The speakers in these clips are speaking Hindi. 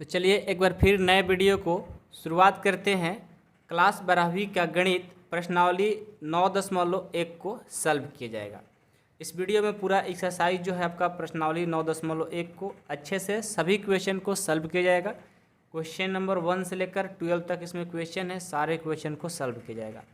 तो चलिए एक बार फिर नए वीडियो को शुरुआत करते हैं। क्लास 12वीं का गणित प्रश्नावली 9.1 को सॉल्व किया जाएगा। इस वीडियो में पूरा एक्सरसाइज जो है आपका प्रश्नावली 9.1 को अच्छे से सभी क्वेश्चन को सॉल्व किया जाएगा। क्वेश्चन नंबर 1 से लेकर 12 तक इसमें क्वेश्चन है, सारे क्वेश्चन को सॉल्व किया जाएगा।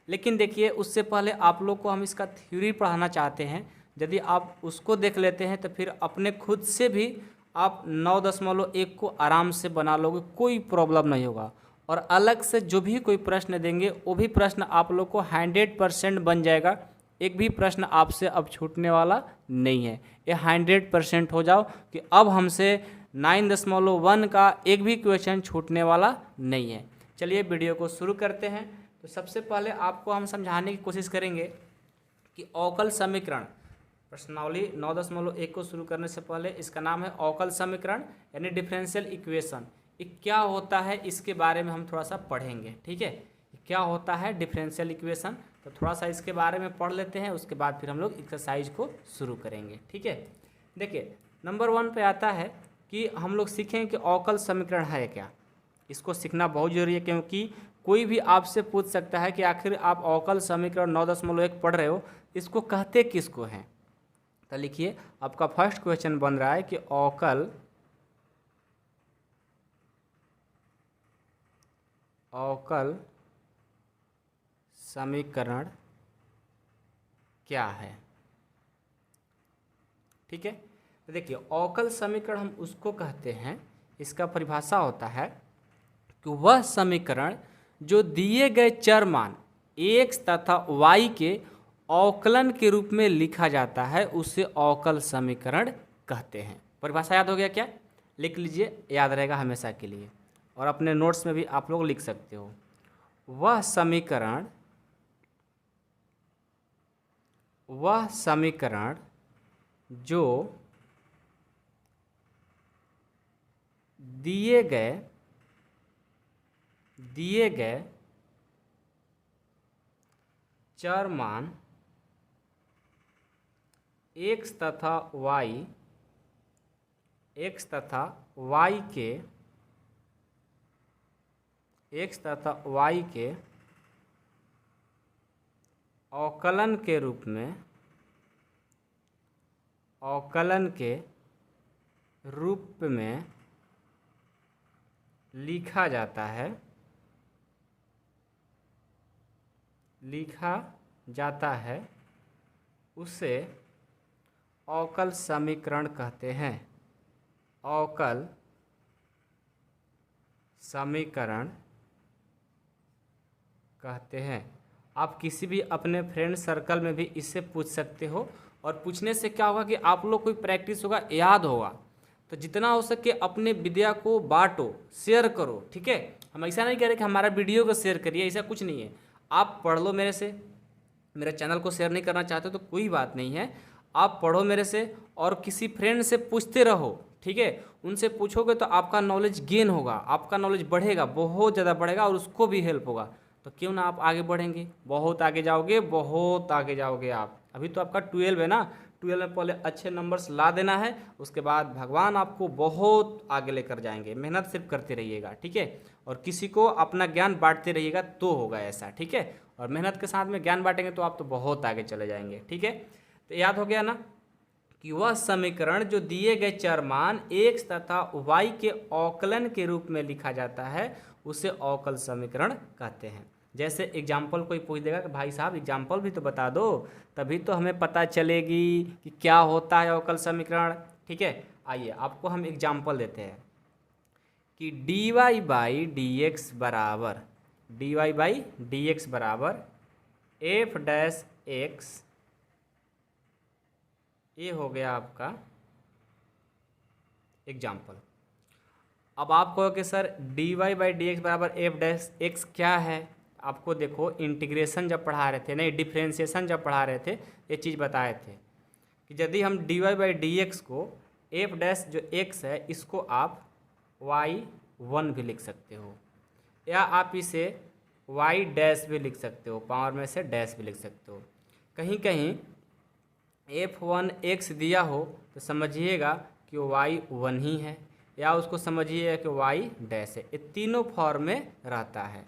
लेकिन देखिए उससे पहले आप लोग को हम इसका थ्योरी पढ़ाना चाहते हैं। यदि आप उसको देख लेते हैं तो फिर अपने खुद से भी आप 9.1 को आराम से बना लोगे, कोई प्रॉब्लम नहीं होगा। और अलग से जो भी कोई प्रश्न देंगे वो भी प्रश्न आप लोग को 100% बन जाएगा। एक भी प्रश्न आपसे अब छूटने वाला नहीं है। ये 100% हो जाओ कि अब हमसे 9.1 का एक भी क्वेश्चन छूटने वाला नहीं है। चलिए वीडियो को शुरू करते हैं। तो सबसे पहले आपको हम समझाने की कोशिश करेंगे कि अवकल समीकरण प्रश्नावली 9.1 को शुरू करने से पहले इसका नाम है अवकल समीकरण यानी डिफरेंशियल इक्वेशन। ये क्या होता है इसके बारे में हम थोड़ा सा पढ़ेंगे, ठीक है। क्या होता है डिफरेंशियल इक्वेशन, तो थोड़ा सा इसके बारे में पढ़ लेते हैं, उसके बाद फिर हम लोग एक्सरसाइज को शुरू करेंगे, ठीक है। देखिए नंबर 1 पे आता है कि हम लोग सीखेंगे कि अवकल समीकरण है क्या। इसको सीखना बहुत जरूरी है क्योंकि कोई भी आपसे पूछ सकता है कि आखिर आप अवकल समीकरण 9.1 पढ़ रहे हो, इसको कहते किसको हैं। तो लिखिए आपका फर्स्ट क्वेश्चन बन रहा है कि अवकल समीकरण क्या है, ठीक है। तो देखिए अवकल समीकरण हम उसको कहते हैं, इसका परिभाषा होता है कि वह समीकरण जो दिए गए चर मान x तथा y के अवकलन के रूप में लिखा जाता है उसे अवकल समीकरण कहते हैं। परिभाषा याद हो गया क्या? लिख लीजिए, याद रहेगा हमेशा के लिए, और अपने नोट्स में भी आप लोग लिख सकते हो। वह समीकरण जो दिए गए चर मान x तथा y के अवकलन के रूप में लिखा जाता है उसे अवकल समीकरण कहते हैं। अवकल समीकरण कहते हैं। आप किसी भी अपने फ्रेंड सर्कल में भी इससे पूछ सकते हो, और पूछने से क्या होगा कि आप लोग कोई प्रैक्टिस होगा, याद होगा। तो जितना हो सके अपने विद्या को बांटो, शेयर करो, ठीक है। हम ऐसा नहीं कह रहे कि हमारा वीडियो को शेयर करिए, ऐसा कुछ नहीं है। आप पढ़ लो मेरे से, मेरे चैनल को शेयर नहीं करना चाहते तो कोई बात नहीं है, आप पढ़ो मेरे से और किसी फ्रेंड से पूछते रहो, ठीक है। उनसे पूछोगे तो आपका नॉलेज गेन होगा, आपका नॉलेज बढ़ेगा, बहुत ज़्यादा बढ़ेगा, और उसको भी हेल्प होगा। तो क्यों ना आप आगे बढ़ेंगे, बहुत आगे जाओगे आप। अभी तो आपका 12 है ना, 12 में पहले अच्छे नंबर्स ला देना है, उसके बाद भगवान आपको बहुत आगे लेकर जाएंगे। मेहनत सिर्फ करते रहिएगा, ठीक है, और किसी को अपना ज्ञान बांटते रहिएगा तो होगा ऐसा, ठीक है। और मेहनत के साथ में ज्ञान बांटेंगे तो आप तो बहुत आगे चले जाएंगे, ठीक है। तो याद हो गया ना कि वह समीकरण जो दिए गए चर मान x तथा y के अवकलन के रूप में लिखा जाता है उसे अवकल समीकरण कहते हैं। जैसे एग्जाम्पल कोई पूछ देगा कि भाई साहब एग्जाम्पल भी तो बता दो, तभी तो हमें पता चलेगी कि क्या होता है अवकल समीकरण, ठीक है। आइए आपको हम एग्जाम्पल देते हैं कि dy बाई डी एक्स बराबर f डैश x, ये हो गया आपका एग्जाम्पल। अब आप कहो कि sir dy by D x बराबर f डैश एक्स क्या है। आपको देखो इंटीग्रेशन जब पढ़ा रहे थे, नहीं डिफ्रेंशिएशन जब पढ़ा रहे थे, ये चीज़ बताए थे कि यदि हम dy बाई डी एक्स को f डैश जो x है इसको आप y1 भी लिख सकते हो, या आप इसे y डैश भी लिख सकते हो, पावर में से डैश भी लिख सकते हो। कहीं कहीं f1 x दिया हो तो समझिएगा कि y 1 ही है, या उसको समझिए कि वाई डैश है। ये तीनों फॉर्म में रहता है।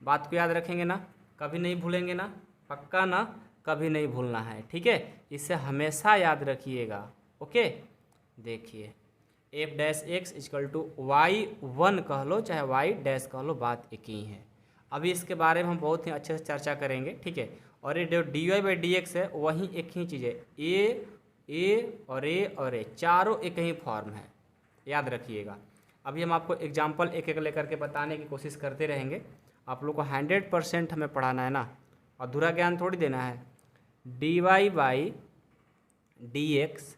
बात को याद रखेंगे ना, कभी नहीं भूलेंगे ना, पक्का ना, कभी नहीं भूलना है, ठीक है। इसे हमेशा याद रखिएगा। ओके, देखिए F dash X equal to Y one कह लो चाहे वाई डैश कह लो, बात एक ही है। अभी इसके बारे में हम बहुत ही अच्छे से चर्चा करेंगे, ठीक है। और ये जो D Y by D X है वही एक ही चीज़ है, ए और ए चारों एक ही फॉर्म है, याद रखिएगा। अभी हम आपको एग्जाम्पल एक एक लेकर के बताने की कोशिश करते रहेंगे। आप लोग को 100% हमें पढ़ाना है ना, अधूरा ज्ञान थोड़ी देना है। D Y by D X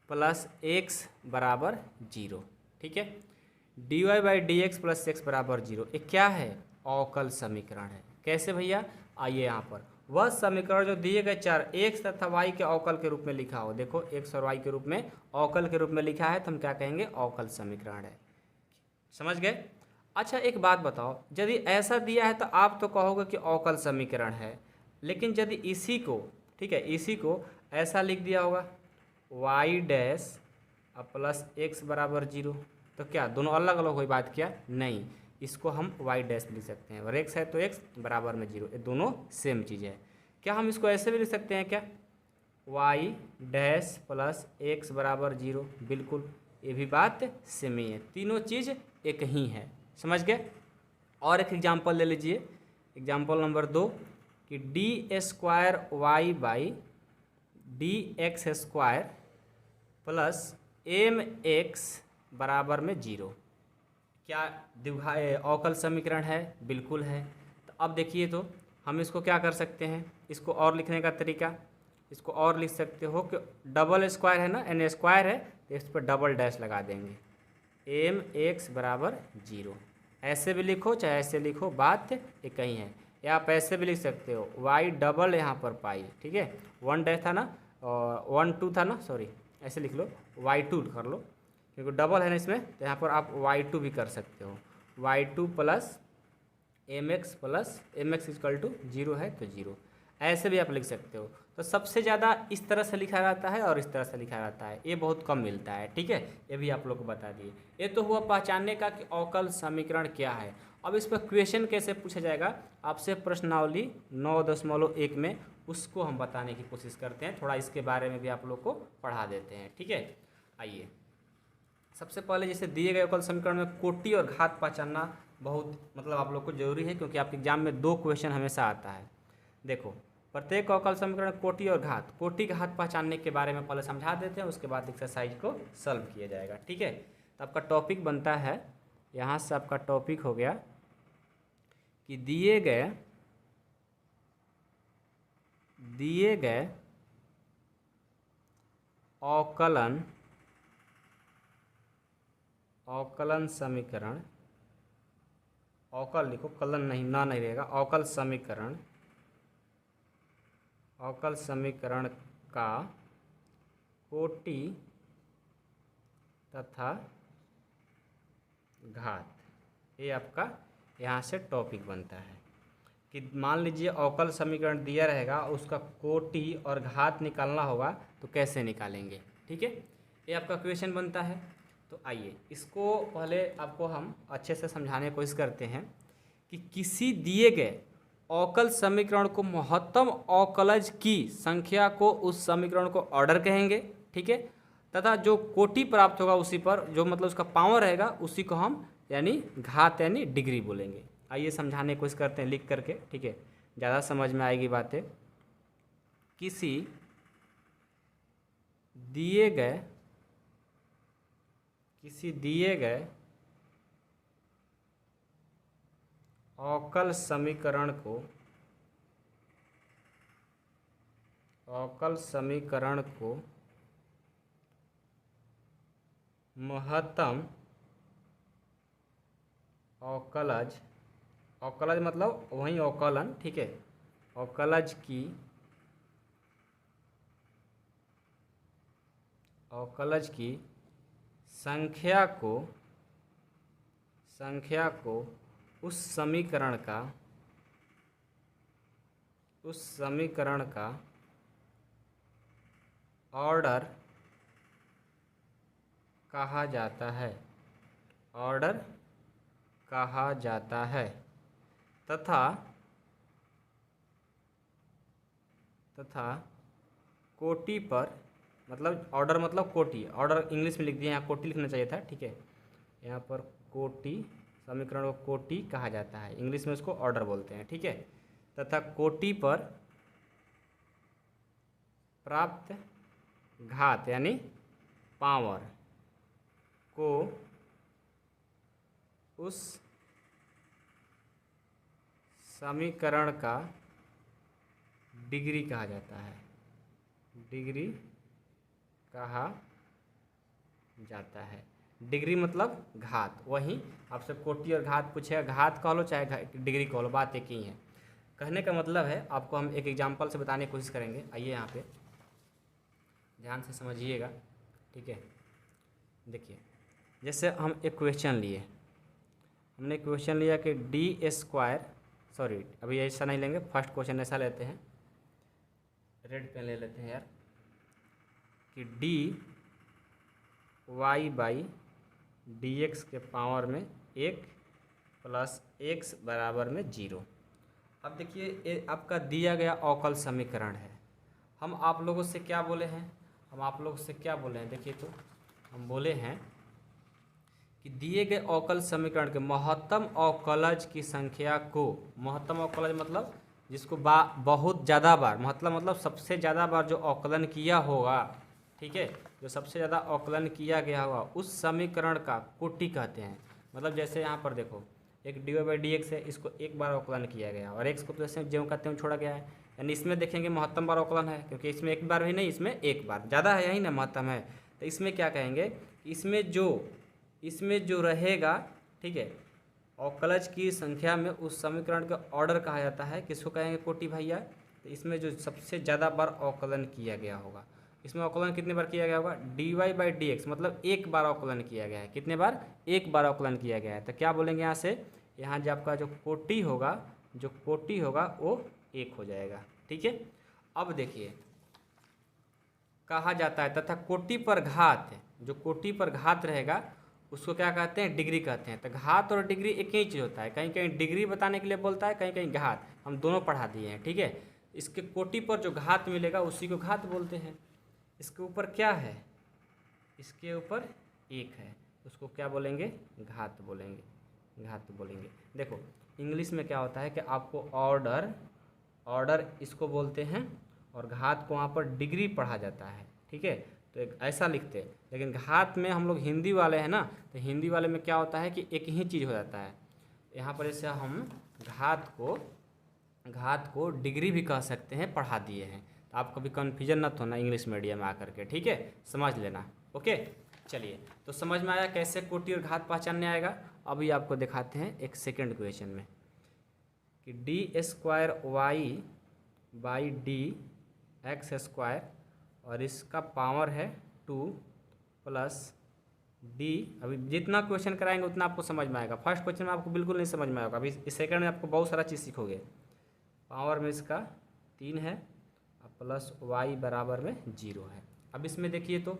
plus X बराबर 0, ठीक है। D Y by D X plus X बराबर 0 ये क्या है? अवकल समीकरण है। कैसे भैया? आइए यहाँ पर वह समीकरण जो दिए गए चर एक्स तथा वाई के अवकल के रूप में लिखा हो, देखो एक्स और वाई के रूप में अवकल के रूप में लिखा है तो हम क्या कहेंगे? अवकल समीकरण है। समझ गए? अच्छा एक बात बताओ, यदि ऐसा दिया है तो आप तो कहोगे कि अवकल समीकरण है, लेकिन यदि इसी को, ठीक है, इसी को ऐसा लिख दिया होगा वाई डैश प्लस एक्स बराबर 0, तो क्या दोनों अलग अलग हुई? बात क्या? नहीं, इसको हम वाई डैश लिख सकते हैं और एक्स है तो एक्स बराबर में 0, ये दोनों सेम चीज़ है। क्या हम इसको ऐसे भी लिख सकते हैं क्या? वाई डैश प्लस एक्स बराबर 0, बिल्कुल, ये भी बात सेम ही है, तीनों चीज़ एक ही है। समझ गए? और एक एग्जाम्पल ले लीजिए, एग्जाम्पल नंबर 2 कि D square Y by D x square plus M X बराबर में 0, क्या अवकल समीकरण है? बिल्कुल है। तो अब देखिए, तो हम इसको क्या कर सकते हैं, इसको और लिखने का तरीका, इसको और लिख सकते हो कि डबल स्क्वायर है ना, एन स्क्वायर है तो इस पर डबल डैश लगा देंगे, एम एक्स बराबर 0। ऐसे भी लिखो चाहे ऐसे लिखो, बात एक ही है। या आप ऐसे भी लिख सकते हो वाई डबल यहाँ पर पाई, ठीक है, 1 डैश था ना और 1 2 था ना, सॉरी, ऐसे लिख लो y2 कर लो, क्योंकि डबल है ना इसमें, तो यहाँ पर आप y2 भी कर सकते हो, y2 plus M X equal to 0 है तो 0, ऐसे भी आप लिख सकते हो। तो सबसे ज़्यादा इस तरह से लिखा जाता है और इस तरह से लिखा जाता है, ये बहुत कम मिलता है, ठीक है, ये भी आप लोग को बता दिए। ये तो हुआ पहचानने का कि अवकल समीकरण क्या है। अब इस पर क्वेश्चन कैसे पूछा जाएगा आपसे, प्रश्नावली 9.1 में, उसको हम बताने की कोशिश करते हैं, थोड़ा इसके बारे में भी आप लोग को पढ़ा देते हैं, ठीक है। आइए, सबसे पहले जैसे दिए गए अवकल समीकरण में कोटि और घात पहचानना बहुत मतलब आप लोग को जरूरी है, क्योंकि आपके एग्जाम में 2 क्वेश्चन हमेशा आता है। देखो, प्रत्येक अवकल समीकरण कोटि और घात, कोटि घात पहचानने के बारे में पहले समझा देते हैं, उसके बाद एक्सरसाइज को सॉल्व किया जाएगा, ठीक है। तो आपका टॉपिक बनता है, यहाँ से आपका टॉपिक हो गया कि दिए गए अवकलन समीकरण, अवकल लिखो, कलन नहीं, ना नहीं रहेगा, अवकल समीकरण का कोटि तथा घात, ये आपका यहाँ से टॉपिक बनता है। कि मान लीजिए अवकल समीकरण दिया रहेगा, उसका कोटि और घात निकालना होगा, तो कैसे निकालेंगे, ठीक है, ये आपका क्वेश्चन बनता है। तो आइए इसको पहले आपको हम अच्छे से समझाने की कोशिश करते हैं कि किसी दिए गए अवकल समीकरण को महत्तम अवकलज की संख्या को उस समीकरण को ऑर्डर कहेंगे, ठीक है, तथा जो कोटि प्राप्त होगा उसी पर, जो मतलब उसका पावर रहेगा, उसी को हम यानी घात यानी डिग्री बोलेंगे। आइए समझाने की कोशिश करते हैं लिख करके, ठीक है, ज़्यादा समझ में आएगी बातें। किसी दिए गए अवकल समीकरण को महत्तम अवकलज मतलब वही अवकलन, ठीक है, अवकलज की संख्या को उस समीकरण का ऑर्डर कहा जाता है, ऑर्डर कहा जाता है तथा कोटि पर, मतलब ऑर्डर मतलब कोटि, ऑर्डर इंग्लिश में लिख दिया, यहाँ कोटि लिखना चाहिए था, ठीक है। यहाँ पर कोटि, समीकरण को कोटि कहा जाता है, इंग्लिश में उसको ऑर्डर बोलते हैं, ठीक है। तथा कोटि पर प्राप्त घात यानी पावर को उस समीकरण का डिग्री कहा जाता है, डिग्री कहा जाता है। डिग्री मतलब घात, वहीं आपसे कोटि और घात पूछेगा, घात कह लो चाहे डिग्री कह लो, बात एक ही है। कहने का मतलब है, आपको हम एक एग्जांपल से बताने की कोशिश करेंगे। आइए यहाँ पे ध्यान से समझिएगा, ठीक है। देखिए, जैसे हम एक क्वेश्चन लिए, हमने क्वेश्चन लिया कि डी स्क्वायर, सॉरी अभी ऐसा नहीं लेंगे, फर्स्ट क्वेश्चन ऐसा लेते हैं, रेड पेन ले लेते हैं यार, कि D Y by D x के पावर में 1 प्लस एक्स बराबर में 0। अब देखिए, ये आपका दिया गया अवकल समीकरण है। हम आप लोगों से क्या बोले हैं, देखिए, तो हम बोले हैं कि दिए गए अवकल समीकरण के महत्तम अवकलज की संख्या को, महत्तम अवकलज मतलब जिसको बहुत ज़्यादा बार, मतलब सबसे ज़्यादा बार जो अवकलन किया होगा, ठीक है, जो सबसे ज़्यादा अवकलन किया गया होगा उस समीकरण का कोटि कहते हैं। मतलब जैसे यहाँ पर देखो, एक D Y by D X है, इसको एक बार अवकलन किया गया और एक्स को तो जैसे ज्यों का त्यों छोड़ा गया है, यानी इसमें देखेंगे महत्तम बार अवकलन है, क्योंकि इसमें एक बार भी नहीं, इसमें एक बार, ज़्यादा है यही ना, महत्तम है। तो इसमें क्या कहेंगे, इसमें जो रहेगा, ठीक है, अवकलज की संख्या में उस समीकरण का ऑर्डर कहा जाता है, किसको कहेंगे, कोटि भैया। तो इसमें जो सबसे ज़्यादा बार अवकलन किया गया होगा, इसमें अवकलन कितने बार किया गया होगा, d Y by D x, मतलब एक बार अवकलन किया गया है। कितने बार, एक बार अवकलन किया गया है। तो क्या बोलेंगे यहाँ से, यहाँ जो आपका जो कोटि होगा वो 1 हो जाएगा, ठीक है। अब देखिए, कहा जाता है तथा कोटि पर घात, जो कोटि पर घात रहेगा उसको क्या कहते हैं, डिग्री कहते हैं। तो घात और डिग्री एक ही चीज़ होता है, कहीं कहीं डिग्री बताने के लिए बोलता है, कहीं कहीं घात, हम दोनों पढ़ा दिए हैं, ठीक है। इसके कोटि पर जो घात मिलेगा उसी को घात बोलते हैं। इसके ऊपर क्या है, इसके ऊपर 1 है, उसको क्या बोलेंगे, घात बोलेंगे। देखो इंग्लिश में क्या होता है कि आपको ऑर्डर इसको बोलते हैं और घात को वहाँ पर डिग्री पढ़ा जाता है, ठीक है। तो एक ऐसा लिखते हैं, लेकिन घात में हम लोग हिंदी वाले हैं ना, तो हिंदी वाले में क्या होता है कि एक ही चीज़ हो जाता है। यहाँ पर जैसे हम घात को डिग्री भी कह सकते हैं, पढ़ा दिए हैं। तो आप कभी कन्फ्यूजन मत होना इंग्लिश मीडियम में आकर के, ठीक है, समझ लेना, ओके। चलिए, तो समझ में आया कैसे कोटि और घात पहचानने आएगा। अभी आपको दिखाते हैं एक सेकंड क्वेश्चन में, कि D square Y by D x square और इसका पावर है 2 प्लस डी। अभी जितना क्वेश्चन कराएंगे उतना आपको समझ में आएगा। फर्स्ट क्वेश्चन में आपको बिल्कुल नहीं समझ में आएगा, अभी इस सेकंड में आपको बहुत सारा चीज़ सीखोगे। पावर में इसका 3 है और प्लस वाई बराबर में 0 है। अब इसमें देखिए, तो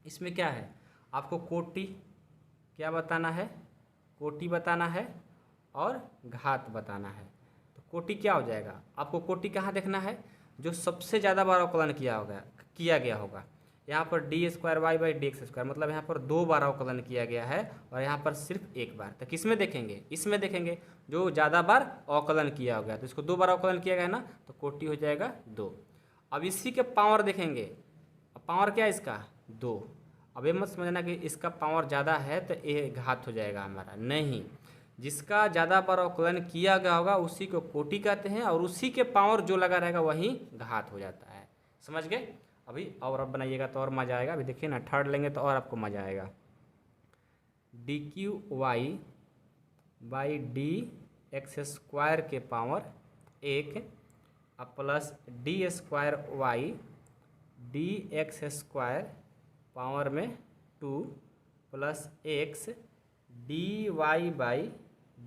इसमें क्या है, आपको कोटि क्या बताना है, कोटि बताना है और घात बताना है। तो कोटि क्या हो जाएगा, आपको कोटि कहाँ देखना है, जो सबसे ज़्यादा बार अवकलन किया गया होगा। यहाँ पर d square Y by D x square, मतलब यहाँ पर 2 बार अवकलन किया गया है और यहाँ पर सिर्फ 1 बार। तो किस में देखेंगे, इसमें देखेंगे जो ज़्यादा बार अवकलन किया हो गया, तो इसको 2 बार अवकलन किया गया है ना, तो कोटि हो जाएगा 2। अब इसी के पावर देखेंगे, पावर क्या है इसका, 2। अब ये मत समझना कि इसका पावर ज़्यादा है तो ये घात हो जाएगा हमारा, नहीं, जिसका ज़्यादा बार अवकलन किया गया होगा उसी को कोटि कहते हैं और उसी के पावर जो लगा रहेगा वही घात हो जाता है। समझ गए। अभी और अब बनाइएगा तो और मज़ा आएगा। अभी देखिए ना, थर्ड लेंगे तो और आपको मज़ा आएगा। D Q Y by D x square के power 1 plus D square Y D x square power में 2 plus X D Y by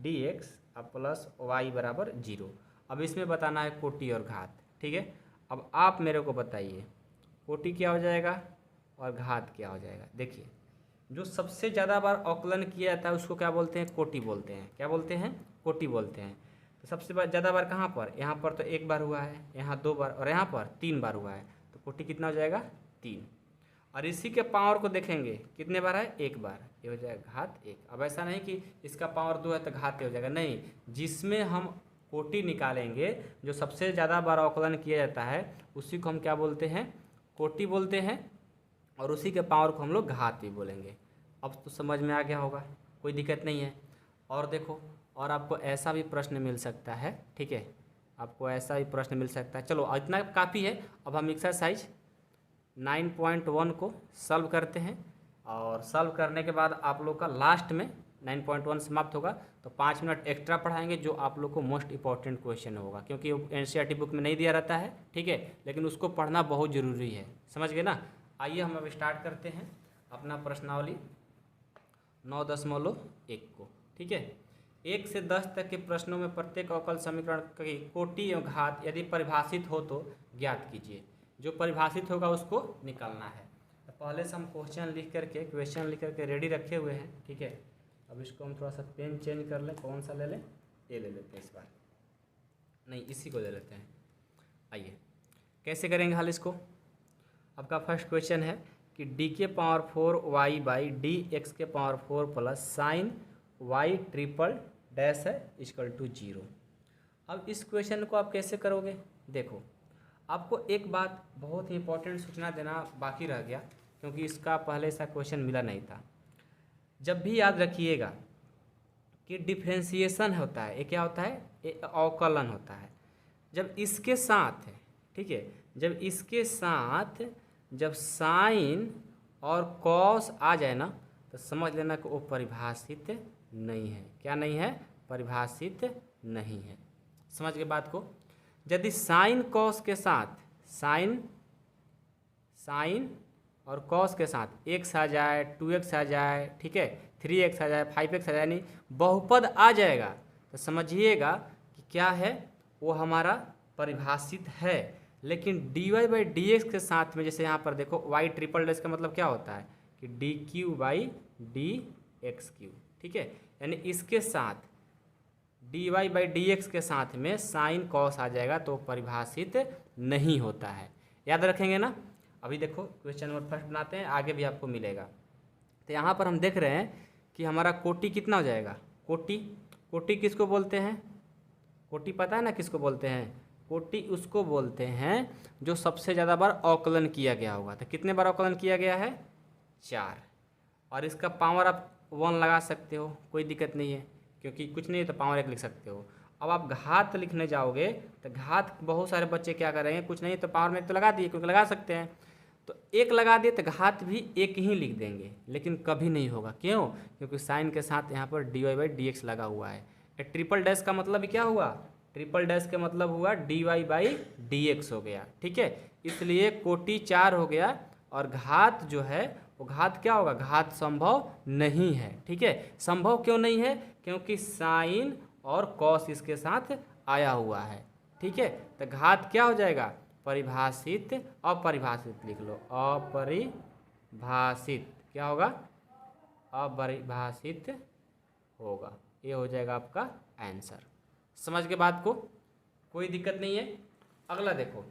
D X plus Y बराबर 0। अब इसमें बताना है कोटि और घात, ठीक है। अब आप मेरे को बताइए कोटि क्या हो जाएगा और घात क्या हो जाएगा। देखिए जो सबसे ज़्यादा बार अवकलन किया जाता है उसको क्या बोलते हैं? कोटि बोलते हैं। क्या बोलते हैं? कोटि बोलते हैं। तो सबसे ज़्यादा बार कहाँ पर? यहाँ पर तो एक बार हुआ है, यहाँ 2 बार, और यहाँ पर 3 बार हुआ है। तो कोटि कितना हो जाएगा? 3। और इसी के पावर को देखेंगे कितने बार है? 1 बार, ये हो जाएगा घात 1। अब ऐसा नहीं कि इसका पावर 2 है तो घात हो जाएगा, नहीं, जिसमें हम कोटि निकालेंगे, जो सबसे ज़्यादा बार अवकलन किया जाता है उसी को हम क्या बोलते हैं? कोटि बोलते हैं, और उसी के पावर को हम लोग घात भी बोलेंगे। अब तो समझ में आ गया होगा, कोई दिक्कत नहीं है। और देखो, और आपको ऐसा भी प्रश्न मिल सकता है, ठीक है, आपको ऐसा भी प्रश्न मिल सकता है। चलो इतना काफ़ी है। अब हम एक्सरसाइज 9.1 को सॉल्व करते हैं, और सॉल्व करने के बाद आप लोग का लास्ट में 9.1 समाप्त होगा तो 5 मिनट एक्स्ट्रा पढ़ाएंगे, जो आप लोग को मोस्ट इंपॉर्टेंट क्वेश्चन होगा, क्योंकि एनसीईआरटी बुक में नहीं दिया रहता है, ठीक है, लेकिन उसको पढ़ना बहुत ज़रूरी है। समझ गए ना? आइए हम अब स्टार्ट करते हैं अपना प्रश्नावली 9.1 को, ठीक है। 1 से 10 तक के प्रश्नों में प्रत्येक अवकल समीकरण की कोटि एवं घात यदि परिभाषित हो तो ज्ञात कीजिए। जो परिभाषित होगा उसको निकालना है। तो पहले से हम क्वेश्चन लिख करके रेडी रखे हुए हैं, ठीक है। अब इसको हम थोड़ा सा पेन चेंज कर लें, कौन सा ले लें? ये ले लेते हैं इस बार, नहीं इसी को ले लेते हैं। आइए कैसे करेंगे हल इसको। आपका फर्स्ट क्वेश्चन है कि डी के power 4 Y by D x के power 4 plus sine Y triple dash है इक्वल टू 0। अब इस क्वेश्चन को आप कैसे करोगे? देखो, आपको एक बात बहुत ही इंपॉर्टेंट सूचना देना बाकी रह गया, क्योंकि इसका पहले ऐसा क्वेश्चन मिला नहीं था। जब भी याद रखिएगा कि डिफ्रेंसिएशन होता है, ये क्या होता है? ये अवकलन होता है। जब इसके साथ है, ठीक है, जब इसके साथ जब साइन और कॉस आ जाए ना, तो समझ लेना कि वो परिभाषित नहीं है। क्या नहीं है? परिभाषित नहीं है। समझ गए बात को? यदि साइन कॉस के साथ साइन और कॉस के साथ x आ जाए, 2x आ जाए, ठीक है, 3x आ जाए, 5x आ जाए, यानी बहुपद आ जाएगा, तो समझिएगा कि क्या है? वो हमारा परिभाषित है। लेकिन dy बाई डी एक्स के साथ में, जैसे यहाँ पर देखो y ट्रिपल डैश का मतलब क्या होता है कि D Q by D x Q, ठीक है, यानी इसके साथ dy बाई डी एक्स के साथ में साइन कॉस आ जाएगा तो परिभाषित नहीं होता है। याद रखेंगे ना? अभी देखो क्वेश्चन नंबर फर्स्ट बनाते हैं, आगे भी आपको मिलेगा। तो यहाँ पर हम देख रहे हैं कि हमारा कोटि कितना हो जाएगा? कोटि किसको बोलते हैं? कोटि पता है ना किसको बोलते हैं? कोटि उसको बोलते हैं जो सबसे ज़्यादा बार अवकलन किया गया होगा। तो कितने बार अवकलन किया गया है? 4। और इसका पावर आप 1 लगा सकते हो, कोई दिक्कत नहीं है, क्योंकि कुछ नहीं है तो पावर 1 लिख सकते हो। अब आप घात लिखने जाओगे तो घात बहुत सारे बच्चे क्या करेंगे, कुछ नहीं तो पावर में 1 तो लगा दिए, क्योंकि लगा सकते हैं, तो 1 लगा दिए तो घात भी 1 ही लिख देंगे, लेकिन कभी नहीं होगा। क्यों? क्योंकि साइन के साथ यहाँ पर dy बाई डी एक्स लगा हुआ है। ट्रिपल डैश का मतलब क्या हुआ? ट्रिपल डैश का मतलब हुआ dy बाई डी एक्स हो गया, ठीक है। इसलिए कोटि 4 हो गया, और घात जो है वो घात क्या होगा? घात संभव नहीं है, ठीक है। संभव क्यों नहीं है? क्योंकि साइन और कॉस इसके साथ आया हुआ है, ठीक है। तो घात क्या हो जाएगा? परिभाषित, अपरिभाषित लिख लो, अपरिभाषित क्या होगा? अपरिभाषित होगा। ये हो जाएगा आपका आंसर। समझ के बात को? कोई दिक्कत नहीं है। अगला देखो,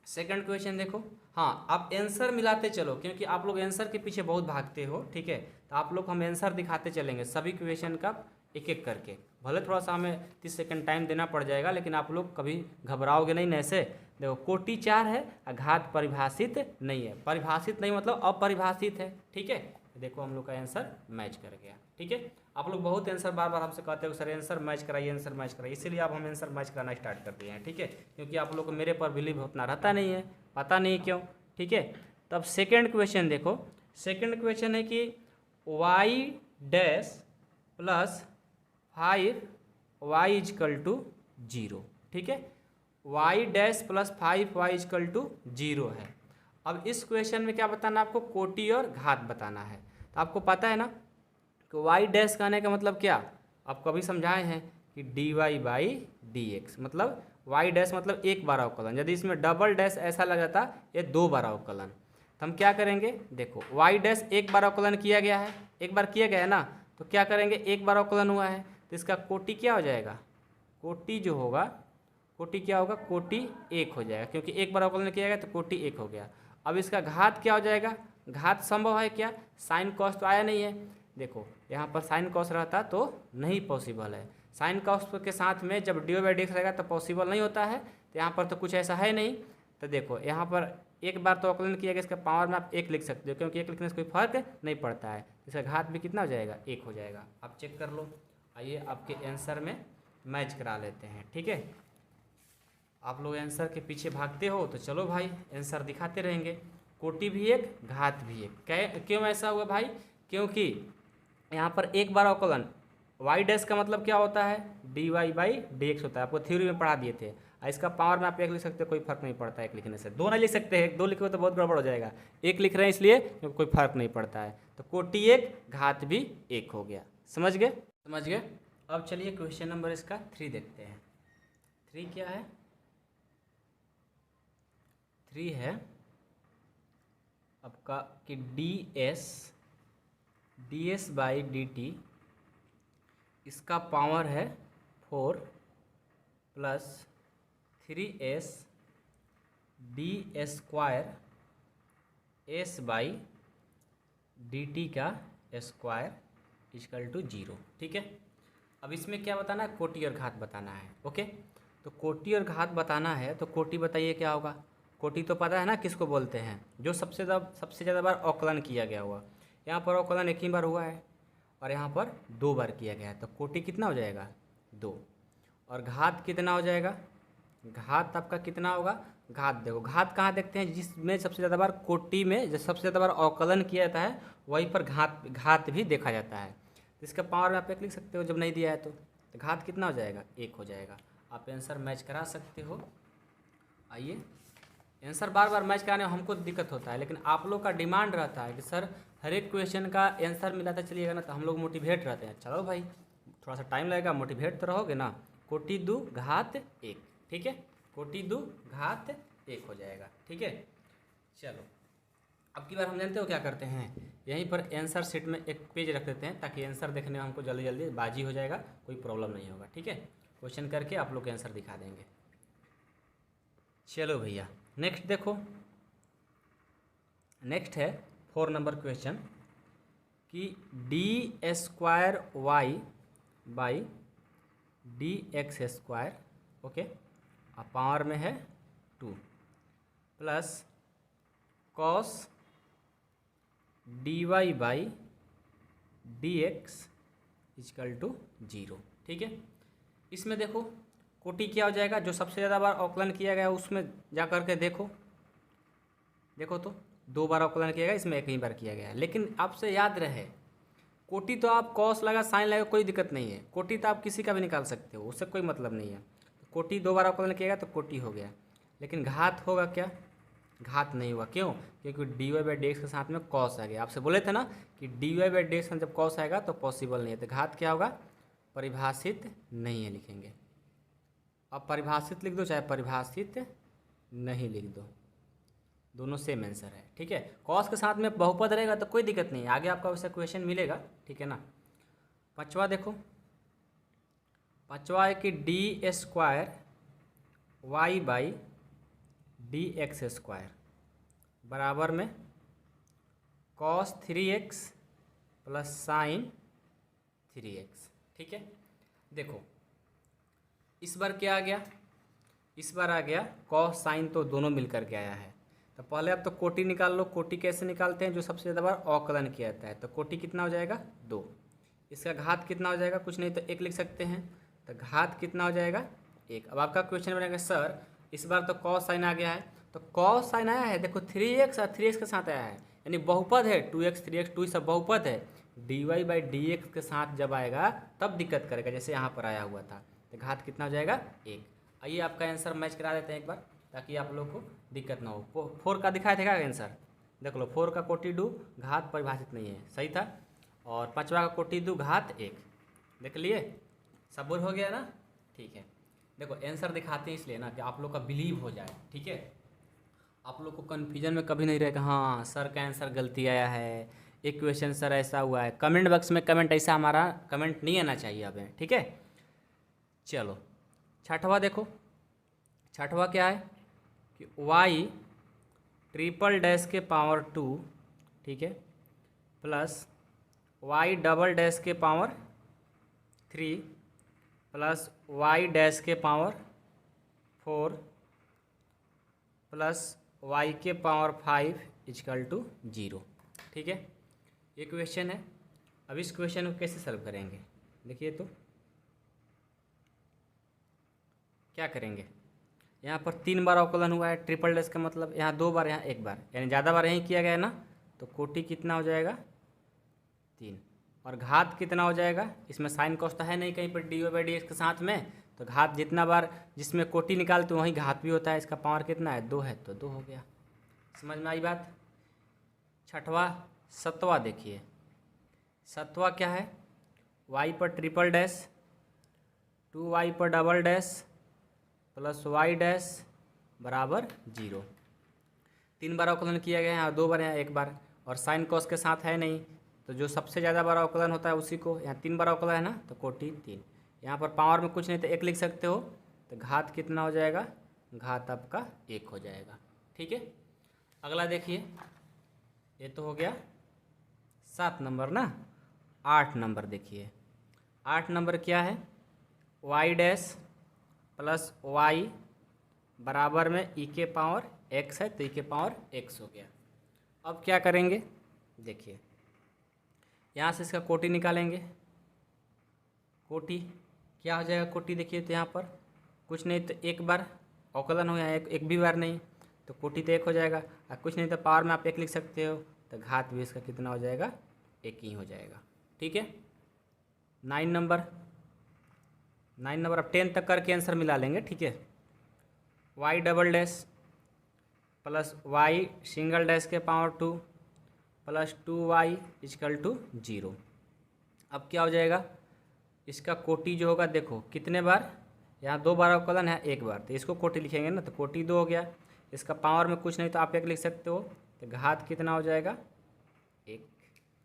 सेकंड क्वेश्चन देखो। हाँ, आप आंसर मिलाते चलो, क्योंकि आप लोग आंसर के पीछे बहुत भागते हो, ठीक है। तो आप लोग हम आंसर दिखाते चलेंगे सभी क्वेश्चन का एक एक करके। भले थोड़ा सा हमें 30 सेकंड टाइम देना पड़ जाएगा, लेकिन आप लोग कभी घबराओगे नहीं ना ऐसे। देखो, कोटि 4 है, घात परिभाषित नहीं है। परिभाषित नहीं मतलब अपरिभाषित है, ठीक है। देखो हम लोग का आंसर मैच कर गया, ठीक है। आप लोग बहुत आंसर बार बार हमसे कहते हो सर आंसर मैच कराइए, आंसर मैच कराइए, इसीलिए अब हम आंसर मैच कराना स्टार्ट कर दिए हैं, ठीक है। क्योंकि आप लोग को मेरे पर बिलीव उतना रहता नहीं है, पता नहीं क्यों, ठीक है। तब सेकेंड क्वेश्चन देखो। सेकेंड क्वेश्चन है कि y dash plus 5y equal to 0, ठीक है। Y dash plus 5y equal to 0 है। अब इस क्वेश्चन में क्या बताना आपको? कोटि और घात बताना है। तो आपको पता है ना कि वाई डैश कहने का मतलब क्या? आपको अभी समझाए हैं कि dy बाई डी एक्स, मतलब y डैश मतलब 1 बार अवकलन। यदि इसमें डबल डैश ऐसा लग जाता, ये 2 बार अवकलन। तो हम क्या करेंगे, देखो वाई डैश एक बार अवकलन किया गया है, एक बार किया गया है ना, तो क्या करेंगे, एक बार अवकलन हुआ है तो इसका कोटि क्या हो जाएगा, कोटि जो होगा, कोटि क्या होगा, कोटि एक हो जाएगा, क्योंकि एक बार अवकलन किया गया तो कोटि एक हो गया। अब इसका घात क्या हो जाएगा, घात संभव है क्या, साइन कॉस तो आया नहीं है, देखो यहाँ पर साइन कॉस रहता तो नहीं पॉसिबल है, साइन कॉस के साथ में जब डी बाई डी एक्स रहेगा तो पॉसिबल नहीं होता है, तो यहाँ पर तो कुछ ऐसा है नहीं। तो देखो यहाँ पर एक बार तो अवकलन किया गया, इसका पावर में आप एक लिख सकते हो, क्योंकि एक लिखने से कोई फर्क नहीं पड़ता है, इसका घात भी कितना हो जाएगा, एक हो जाएगा। आप चेक कर लो, आइए आपके आंसर में मैच करा लेते हैं, ठीक है। आप लोग आंसर के पीछे भागते हो तो चलो भाई आंसर दिखाते रहेंगे, कोटि भी एक, घात भी एक। क्यों ऐसा हुआ भाई, क्योंकि यहाँ पर एक बार अवकलन, वाई डैश का मतलब क्या होता है, D Y by D x होता है, आपको थ्योरी में पढ़ा दिए थे। इसका पावर में आप एक लिख सकते हो, कोई फर्क नहीं पड़ता है एक लिखने से, दो नहीं लिख सकते हैं, दो लिखे तो बहुत गड़बड़ हो जाएगा, एक लिख रहे हैं इसलिए क्योंकि कोई फर्क नहीं पड़ता है। तो कोटि एक, घात भी एक हो गया, समझ गए, समझ गए। अब चलिए क्वेश्चन नंबर इसका 3 देखते हैं। 3 क्या है, 3 है आपका कि D S by D T, इसका पावर है 4 plus 3s D square S by D T का स्क्वायर इक्वल टू 0, ठीक है। अब इसमें क्या बताना है, कोटि और घात बताना है, ओके। तो कोटि और घात बताना है तो कोटि बताइए क्या होगा, कोटि तो पता है ना किसको बोलते हैं, जो सबसे ज़्यादा बार अवकलन किया गया हुआ। यहाँ पर अवकलन एक ही बार हुआ है और यहाँ पर 2 बार किया गया है, तो कोटि कितना हो जाएगा, 2। और घात कितना हो जाएगा, घात आपका कितना होगा, घात देखो, घात कहाँ देखते हैं, जिसमें सबसे ज़्यादा बार कोटि में जो सबसे ज़्यादा बार अवकलन किया जाता है वहीं पर घात भी देखा जाता है। इसका पावर में आप एक लिख सकते हो, जब नहीं दिया है तो घात कितना हो जाएगा, 1 हो जाएगा। आप आंसर मैच करा सकते हो। आइए, आंसर बार बार मैच कराने में हमको दिक्कत होता है, लेकिन आप लोग का डिमांड रहता है कि सर हर एक क्वेश्चन का आंसर मिलाता चलिएगा ना, तो हम लोग मोटिवेट रहते हैं, चलो भाई थोड़ा सा टाइम लगेगा, मोटिवेट तो रहोगे ना। कोटि 2 घात 1, ठीक है, कोटि 2 घात 1 हो जाएगा, ठीक है। चलो अब की बार हम जानते हो क्या करते हैं, यहीं पर आंसर शीट में एक पेज रख देते हैं ताकि आंसर देखने में हमको जल्दी जल्दी बाजी हो जाएगा, कोई प्रॉब्लम नहीं होगा, ठीक है। क्वेश्चन करके आप लोग के आंसर दिखा देंगे। चलो भैया नेक्स्ट देखो, नेक्स्ट है 4 नंबर क्वेश्चन कि D square Y by D x square, okay, और पावर में है 2 plus cos d Y by D x equal to 0, ठीक है। इसमें देखो कोटि क्या हो जाएगा, जो सबसे ज़्यादा बार अवकलन किया गया उसमें जा कर के देखो, देखो तो 2 बार अवकलन किया गया, इसमें 1 ही बार किया गया है। लेकिन आपसे याद रहे, कोटि तो आप कॉस लगा साइन लगा कोई दिक्कत नहीं है, कोटि तो आप किसी का भी निकाल सकते हो, उससे कोई मतलब नहीं है। कोटि 2 बार अवकलन किया गया तो कोटि हो गया, लेकिन घात होगा क्या, घात नहीं हुआ, क्यों, क्योंकि d Y by D x के साथ में कॉस आ गया। आपसे बोले थे ना कि D Y by D x में जब कॉस आएगा तो पॉसिबल नहीं है, तो घात क्या होगा, परिभाषित नहीं है लिखेंगे। अब परिभाषित लिख दो चाहे परिभाषित नहीं लिख दो, दोनों सेम आंसर है, ठीक है। कॉस के साथ में बहुपद रहेगा तो कोई दिक्कत नहीं है, आगे आपका वैसा क्वेश्चन मिलेगा, ठीक है ना। 5वां देखो, 5वां है कि D square Y by D x square बराबर में cos 3x plus sign 3x, ठीक है। देखो इस बार क्या आ गया, इस बार आ गया कॉस साइन, तो दोनों मिलकर के आया है। तो पहले आप तो कोटि निकाल लो, कोटि कैसे निकालते हैं, जो सबसे ज़्यादा बार अवकलन किया जाता है, तो कोटि कितना हो जाएगा, 2। इसका घात कितना हो जाएगा, कुछ नहीं तो 1 लिख सकते हैं, तो घात कितना हो जाएगा, 1। अब आपका क्वेश्चन बनेगा सर इस बार तो कॉस साइन आ गया है, तो कॉस साइन आया है, देखो 3x और 3x के साथ आया है, यानी बहुपद है, 2x 3x 2 सब बहुपद है, D Y by D x के साथ जब आएगा तब दिक्कत करेगा, जैसे यहाँ पर आया हुआ था। तो घात कितना हो जाएगा, 1। आइए आपका आंसर मैच करा देते हैं एक बार ताकि आप लोग को दिक्कत ना हो। 4 का दिखाया था क्या आंसर, देख लो, 4 का कोटि 2 घात परिभाषित नहीं है, सही था। और 5वां का कोटि 2 घात 1, देख लिए, सबूर हो गया ना, ठीक है। देखो आंसर दिखाते हैं इसलिए ना कि आप लोग का बिलीव हो जाए, ठीक है। आप लोग को कन्फ्यूजन में कभी नहीं रहेगा हाँ सर का आंसर गलती आया है, एक क्वेश्चन सर ऐसा हुआ है। कमेंट बॉक्स में कमेंट ऐसा हमारा कमेंट नहीं आना चाहिए हमें, ठीक है। चलो छठवा देखो, छठवा क्या है कि y ट्रिपल डैश के पावर 2, ठीक है, प्लस y डबल डैश के पावर 3 प्लस y डैश के पावर 4 प्लस y के पावर 5 इक्वल टू 0, ठीक है। ये क्वेश्चन है। अब इस क्वेश्चन को कैसे सॉल्व करेंगे, देखिए तो क्या करेंगे, यहाँ पर 3 बार अवकलन हुआ है, ट्रिपल डैश का मतलब यहाँ 2 बार, यहाँ 1 बार, यानी ज़्यादा बार यहीं किया गया है ना, तो कोटि कितना हो जाएगा 3, और घात कितना हो जाएगा, इसमें साइन कॉस तो है नहीं कहीं पर dy/dx के साथ में, तो घात जितना बार जिसमें कोटि निकालते वहीं घात भी होता है, इसका पावर कितना है 2 है, तो 2 हो गया। समझ में आई बात। छठवा सतवा देखिए, सतवा क्या है, y पर ट्रिपल डैश 2y पर double dash plus y dash बराबर 0। 3 बार अवकलन किया गया है, यहाँ 2 बार, यहाँ 1 बार, और साइन कॉस के साथ है नहीं, तो जो सबसे ज़्यादा बार अवकलन होता है उसी को, यहाँ 3 बार अवकलन है ना, तो कोटि 3। यहाँ पर पावर में कुछ नहीं तो 1 लिख सकते हो, तो घात कितना हो जाएगा, घात आपका 1 हो जाएगा, ठीक है। अगला देखिए, ये तो हो गया 7 नंबर ना। 8 नंबर देखिए, 8 नंबर क्या है, y डैश प्लस y बराबर में e के पावर x है, तो e के पावर x हो गया। अब क्या करेंगे, देखिए यहाँ से इसका कोटि निकालेंगे, कोटि क्या हो जाएगा, कोटि देखिए तो यहाँ पर कुछ नहीं तो 1 बार अवकलन हो, यहाँ एक भी बार नहीं, तो कोटि तो 1 हो जाएगा, और कुछ नहीं तो पावर में आप 1 लिख सकते हो, तो घात भी इसका कितना हो जाएगा 1 ही हो जाएगा, ठीक है। 9 नंबर, 9 नंबर अब 10 तक करके आंसर मिला लेंगे, ठीक है। y double dash plus y single dash के power 2 plus 2y equal to 0। अब क्या हो जाएगा, इसका कोटि जो होगा देखो कितने बार, यहाँ 2 बार अवकलन है, 1 बार, तो इसको कोटि लिखेंगे ना, तो कोटि 2 हो गया। इसका पावर में कुछ नहीं तो आप 1 लिख सकते हो, तो घात कितना हो जाएगा 1,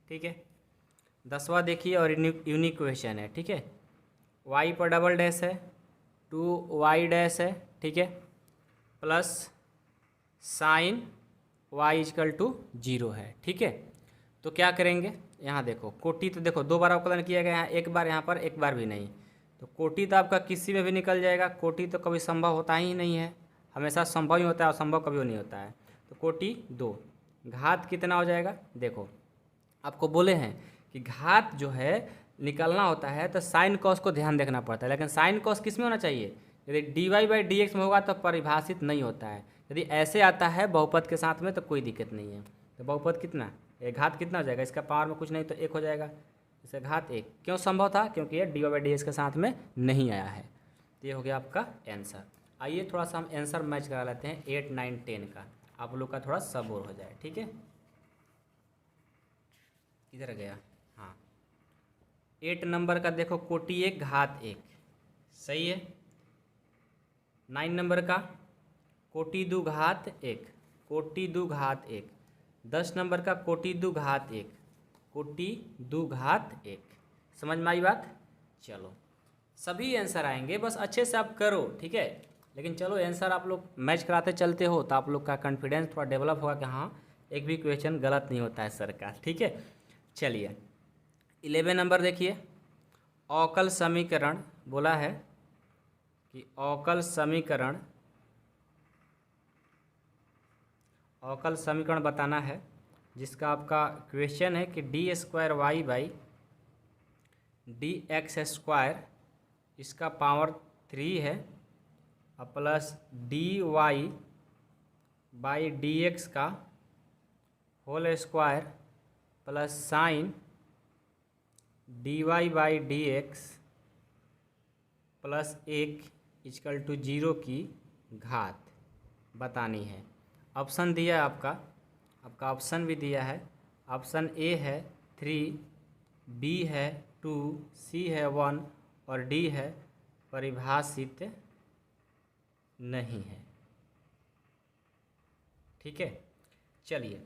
ठीक है। 10वां देखिए और यूनिक क्वेश्चन है, ठीक है। y पर डबल डैश है 2y डैश है, ठीक है, plus sine y equal to 0 है, ठीक है। तो क्या करेंगे, यहाँ देखो कोटि तो देखो 2 बार अवकलन किया गया, यहाँ 1 बार, यहाँ पर 1 बार भी नहीं, तो कोटि तो आपका किसी में भी निकल जाएगा। कोटि तो कभी संभव होता ही नहीं है, हमेशा संभव ही होता है, असंभव कभी नहीं होता है। तो कोटि 2, घात कितना हो जाएगा, देखो आपको बोले हैं कि घात जो है निकलना होता है तो साइन कॉस को ध्यान देखना पड़ता है, लेकिन साइन कॉस किस में होना चाहिए, यदि dy/dx में होगा तो परिभाषित नहीं होता है, यदि ऐसे आता है बहुपद के साथ में तो कोई दिक्कत नहीं है। तो बहुपद कितना, ये घात कितना हो जाएगा, इसका पावर में कुछ नहीं तो 1 हो जाएगा, इसका घात 1 क्यों संभव था, क्योंकि ये dy/dx के साथ में नहीं आया है। तो ये हो गया आपका आंसर। आइए थोड़ा सा हम आंसर मैच करा लेते हैं 8, 9, 10 का, आप लोग का थोड़ा सब और हो जाए, ठीक है। किधर गया, हाँ 8 नंबर का देखो कोटि 1 घात 1, सही है। 9 नंबर का कोटि 2 घात 1, कोटि 2 घात 1। 10 नंबर का कोटि 2 घात 1, कोटि 2 घात 1। समझ में आई बात। चलो सभी आंसर आएंगे, बस अच्छे से आप करो, ठीक है। लेकिन चलो आंसर आप लोग मैच कराते चलते हो तो आप लोग का कॉन्फिडेंस थोड़ा डेवलप होगा कि हाँ एक भी क्वेश्चन गलत नहीं होता है सर का, ठीक है। चलिए 11 नंबर देखिए, अवकल समीकरण बोला है कि अवकल समीकरण बताना है, जिसका आपका क्वेश्चन है कि d² y/dx², इसका पावर 3 है, और प्लस dy/dx का whole square plus sine dy/dx plus 1 equal to 0 की घात बतानी है। ऑप्शन दिया है आपका ऑप्शन भी दिया है। ऑप्शन ए है 3, बी है 2, सी है 1 और डी है परिभाषित नहीं है। ठीक है। चलिए,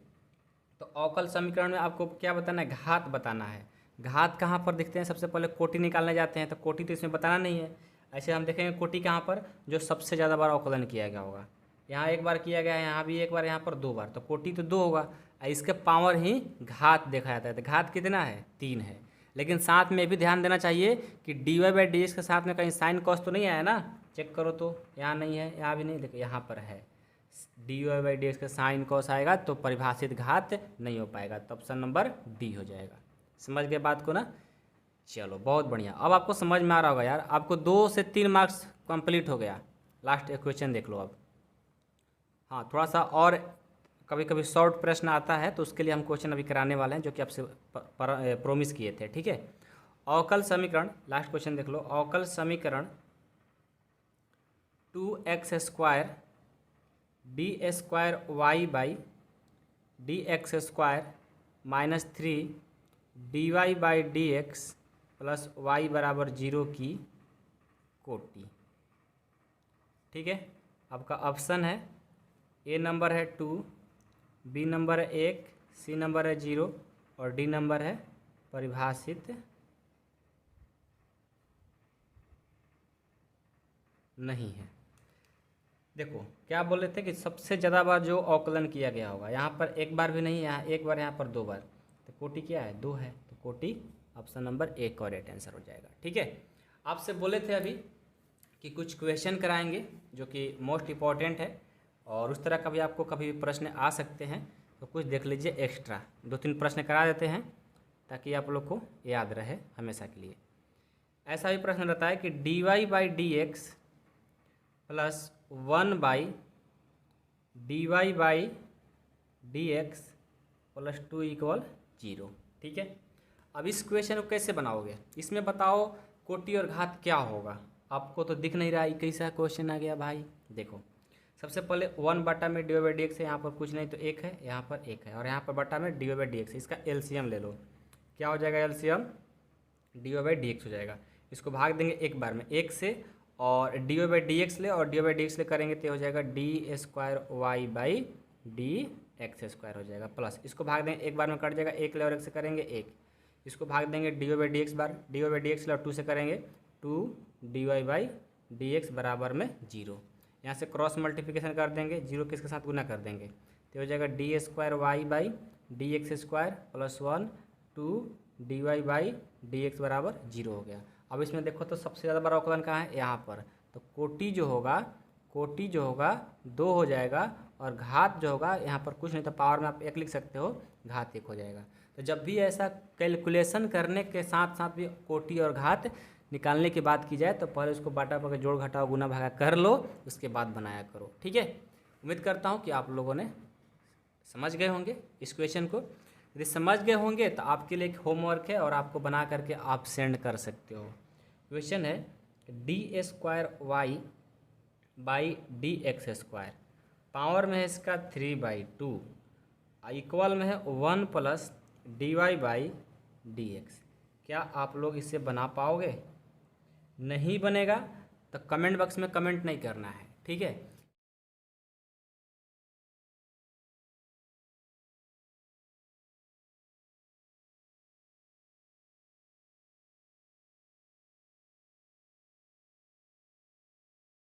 तो अवकल समीकरण में आपको क्या बताना है, घात बताना है। घात कहाँ पर दिखते हैं, सबसे पहले कोटि निकालने जाते हैं, तो कोटि तो इसमें बताना नहीं है। ऐसे हम देखेंगे कोटि कहाँ पर, जो सबसे ज़्यादा बार अवकलन किया गया होगा। यहाँ एक बार किया गया है, यहाँ भी एक बार, यहाँ पर 2 बार, तो कोटि तो 2 होगा। इसके पावर ही घात देखा जाता है। तो घात कितना है, 3 है। लेकिन साथ में भी ध्यान देना चाहिए कि dy/dx के साथ में कहीं साइन कॉस तो नहीं आया ना, चेक करो तो। यहाँ नहीं है, यहाँ भी नहीं, लेकिन यहाँ पर है। dy/dx का साइन कॉस आएगा तो परिभाषित घात नहीं हो पाएगा, तो ऑप्शन नंबर डी हो जाएगा। समझ गए बात को ना। चलो बहुत बढ़िया, अब आपको समझ में आ रहा होगा यार। आपको 2 से 3 मार्क्स कंप्लीट हो गया। लास्ट क्वेश्चन देख लो अब। हाँ, थोड़ा सा और कभी कभी शॉर्ट प्रश्न आता है, तो उसके लिए हम क्वेश्चन अभी कराने वाले हैं, जो कि आपसे प्रोमिस किए थे। ठीक है, अवकल समीकरण, लास्ट क्वेश्चन देख लो। अवकल समीकरण 2x² d² - 3 dy/dx + y = 0 की कोटि। ठीक है, आपका ऑप्शन है, ए नंबर है 2, बी नंबर है 1, सी नंबर है 0 और डी नंबर है परिभाषित नहीं है। देखो क्या बोल रहे थे कि सबसे ज़्यादा बार जो अवकलन किया गया होगा, यहाँ पर एक बार भी नहीं, यहाँ एक बार, यहाँ पर 2 बार, तो कोटि क्या है, 2 है। तो कोटि ऑप्शन नंबर 1 करेक्ट आंसर हो जाएगा। ठीक है, आपसे बोले थे अभी कि कुछ क्वेश्चन कराएंगे जो कि मोस्ट इम्पॉर्टेंट है, और उस तरह का भी आपको कभी प्रश्न आ सकते हैं, तो कुछ देख लीजिए एक्स्ट्रा 2-3 प्रश्न करा देते हैं, ताकि आप लोग को याद रहे हमेशा के लिए। ऐसा भी प्रश्न रहता है कि dy/dx + 1/dy/dx + 2 = 0। ठीक है, अब इस क्वेश्चन को कैसे बनाओगे, इसमें बताओ कोटि और घात क्या होगा। आपको तो दिख नहीं रहा है, कैसा क्वेश्चन आ गया भाई। देखो सबसे पहले 1/में dy/dx है, यहाँ पर कुछ नहीं तो 1 है, यहाँ पर 1 है, और यहाँ पर बटा में dy/dx है। इसका एलसीएम ले लो, क्या हो जाएगा, एलसीएम dy/dx हो जाएगा। इसको भाग देंगे एक बार में 1 से, और dy/dx ले और dy/dx ले करेंगे तो हो जाएगा d²y/dx² हो जाएगा, प्लस इसको भाग देंगे एक बार में कट जाएगा, 1 ले और 1 से करेंगे 1, इसको भाग देंगे dy/dx बार, dy/dx ले और 2 से करेंगे 2 dy/dx बराबर में 0। यहाँ से क्रॉस मल्टीप्लिकेशन कर देंगे, 0 किसके साथ गुना कर देंगे, तो हो जाएगा d²y/dx² + 1 2 dy/dx बराबर 0 हो गया। अब इसमें देखो तो सबसे ज़्यादा बड़ा अवकलन कहाँ है, यहाँ पर। तो कोटि जो होगा 2 हो जाएगा, और घात जो होगा यहाँ पर कुछ नहीं, तो पावर में आप 1 लिख सकते हो, घात 1 हो जाएगा। तो जब भी ऐसा कैलकुलेशन करने के साथ साथ भी कोटि और घात निकालने की बात की जाए, तो पहले उसको बाटा पका जोड़ घटाओ गुना भागा कर लो, उसके बाद बनाया करो। ठीक है, उम्मीद करता हूँ कि आप लोगों ने समझ गए होंगे इस क्वेश्चन को। यदि समझ गए होंगे तो आपके लिए एक होमवर्क है, और आपको बना करके आप सेंड कर सकते हो। क्वेश्चन है d²y/dx², पावर में है इसका 3/2, इक्वल में है 1 + dy/dx। क्या आप लोग इसे बना पाओगे? नहीं बनेगा तो कमेंट बॉक्स में कमेंट नहीं करना है। ठीक है,